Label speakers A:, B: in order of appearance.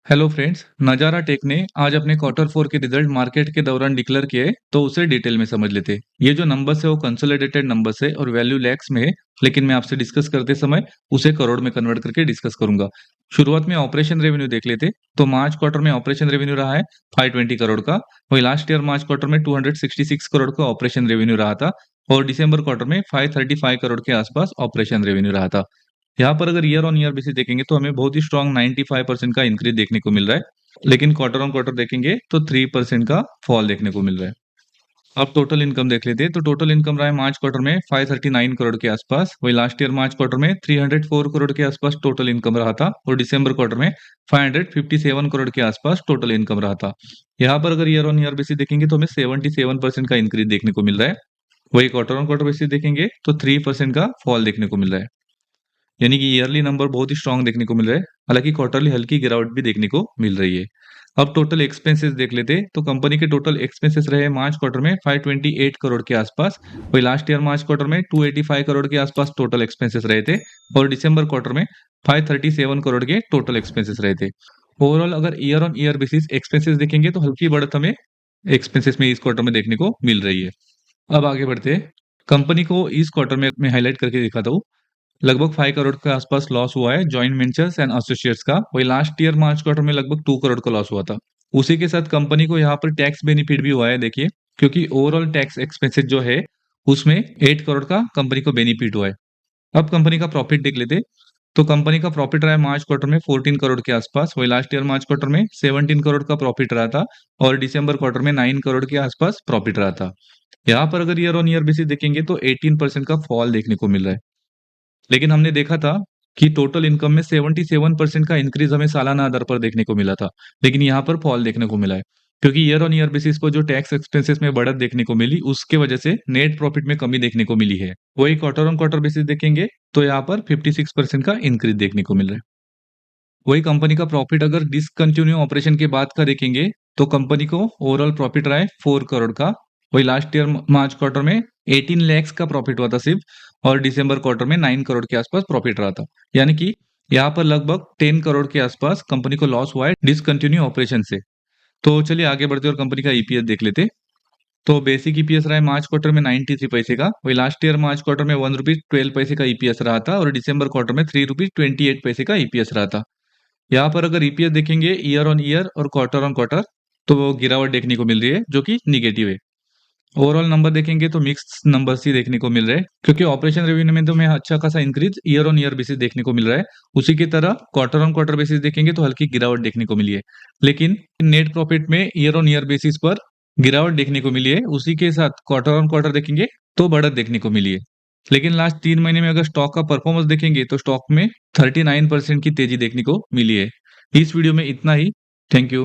A: Hello friends, नज़ारा take ने आज अपने क्वार्टर फोर के रिजल्ट मार्केट के दौरान डिक्लेयर किए, तो उसे डिटेल में समझ लेते। ये जो नंबर्स है वो कंसोलिडेटेड नंबर्स है और वैल्यू लैक्स में है, लेकिन मैं आपसे डिस्कस करते समय उसे करोड़ में कन्वर्ट करके डिस्कस करूंगा। शुरुआत में ऑपरेशन रेवेन्यू देख लेते। तो मार्च क्वार्टर में ऑपरेशन रेवेन्यू रहा है 520 करोड़ का। वही लास्ट ईयर मार्च क्वार्टर में 266 करोड़ का ऑपरेशन रेवेन्यू रहा था। और दिसंबर क्वार्टर में 535 करोड़ के आसपास ऑपरेशन रेवेन्यू रहा था। यहाँ पर अगर ईयर ऑन ईयर बेसिस देखेंगे तो हमें बहुत ही स्ट्रॉन्ग 95% का इंक्रीज देखने को मिल रहा है। लेकिन क्वार्टर ऑन क्वार्टर देखेंगे तो 3% का फॉल देखने को मिल रहा है। अब टोटल इनकम देख लेते हैं। तो टोटल इनकम रहा है मार्च क्वार्टर में 539 करोड़ के आसपास। वही लास्ट ईयर मार्च क्वार्टर में 304 करोड़ के आसपास टोटल इनकम रहा था। और दिसंबर क्वार्टर में 557 करोड़ के आसपास टोटल इनकम रहा था। यहाँ पर अगर ईयर ऑन ईयर बेसिस देखेंगे तो हमें 77% का इंक्रीज देखने को मिल रहा है। वही क्वार्टर ऑन क्वार्टर बेसिस देखेंगे तो 3% का फॉल देखने को मिल रहा है। यानी कि ईयरली नंबर बहुत ही स्ट्रांग देखने को मिल रहा है। हालांकि क्वार्टरली हल्की गिरावट भी देखने को मिल रही है। अब टोटल एक्सपेंसेस देख लेते हैं। तो कंपनी के टोटल एक्सपेंसेस रहे मार्च क्वार्टर में 528 करोड़ के आसपास। वही लास्ट ईयर मार्च क्वार्टर में 285 करोड़ के आसपास टोटल एक्सपेंसेस रहे थे। और दिसंबर क्वार्टर में 537 करोड़ के टोटल एक्सपेंसेस रहे थे। ओवरऑल अगर year on year basis expenses देखेंगे तो हल्की बढ़त हमें एक्सपेंसेस में इस क्वार्टर में देखने को मिल रही है। अब आगे बढ़ते हैं। कंपनी को इस क्वार्टर में मैं हाईलाइट करके दिखाता हूँ। लगभग 5 करोड़ के आसपास लॉस हुआ है जॉइंट वेंचर्स एंड एसोसिएट्स का। वही लास्ट ईयर मार्च क्वार्टर में लगभग 2 करोड़ का लॉस हुआ था। उसी के साथ कंपनी को यहाँ पर टैक्स बेनिफिट भी हुआ है देखिए, क्योंकि ओवरऑल टैक्स एक्सपेंसेस जो है उसमें 8 करोड़ का कंपनी को बेनिफिट हुआ है। अब कंपनी का प्रॉफिट देख लेते। तो कंपनी का प्रॉफिट रहा है मार्च क्वार्टर में 14 करोड़ के आसपास। वही लास्ट ईयर मार्च क्वार्टर में 17 करोड़ का प्रॉफिट रहा था। और दिसंबर क्वार्टर में 9 करोड़ के आसपास प्रॉफिट रहा था। यहाँ पर अगर ईयर ऑन ईयर बेसिस देखेंगे तो 18% का फॉल देखने को मिल रहा है। लेकिन हमने देखा था कि टोटल इनकम में 77% का इंक्रीज हमें सालाना आधार पर देखने को मिला था। लेकिन यहाँ पर फॉल देखने को मिला है, क्योंकि ईयर ऑन ईयर बेसिस पर जो टैक्स एक्सपेंसेस में बढ़त देखने को मिली उसके वजह से नेट प्रॉफिट में कमी देखने को मिली है। वही क्वार्टर ऑन क्वार्टर बेसिस देखेंगे तो यहाँ पर 56% का इंक्रीज देखने को मिल रहा है। वही कंपनी का प्रॉफिट अगर डिसकंटिन्यू ऑपरेशन के बाद का देखेंगे तो कंपनी को ओवरऑल प्रॉफिट रहा है 4 करोड़ का। वही लास्ट ईयर मार्च क्वार्टर में 18 लैक्स का प्रॉफिट हुआ था सिर्फ। और दिसंबर क्वार्टर में 9 करोड़ के आसपास प्रॉफिट रहा था। यानी कि यहाँ पर लगभग 10 करोड़ के आसपास कंपनी को लॉस हुआ है डिसकंटिन्यू ऑपरेशन से। तो चलिए आगे बढ़ते और कंपनी का ईपीएस देख लेते। तो बेसिक ईपीएस रहा है मार्च क्वार्टर में 93 पैसे का। वही लास्ट ईयर मार्च क्वार्टर में 1 रुपीज 12 पैसे का ईपीएस रहा था। और दिसंबर क्वार्टर में 3 रुपीज 28 पैसे का ईपीएस रहा था। यहाँ पर अगर ईपीएस देखेंगे ईयर ऑन ईयर और क्वार्टर ऑन क्वार्टर, तो वो गिरावट देखने को मिल रही है जो कि निगेटिव है। ओवरऑल नंबर देखेंगे तो मिक्स नंबर्स ही देखने को मिल रहे हैं, क्योंकि ऑपरेशन रेवेन्यू में तो हमें अच्छा खासा increase year on year basis देखने को मिल रहा है। उसी की तरह क्वार्टर ऑन क्वार्टर बेसिस देखेंगे तो हल्की गिरावट देखने को मिली है। लेकिन नेट प्रॉफिट में ईयर ऑन ईयर बेसिस पर गिरावट देखने को मिली है। उसी के साथ क्वार्टर ऑन क्वार्टर देखेंगे तो बढ़त देखने को मिली है। लेकिन लास्ट 3 महीने में अगर स्टॉक का परफॉर्मेंस देखेंगे तो स्टॉक में 39% की तेजी देखने को मिली है। इस वीडियो में इतना ही। Thank you.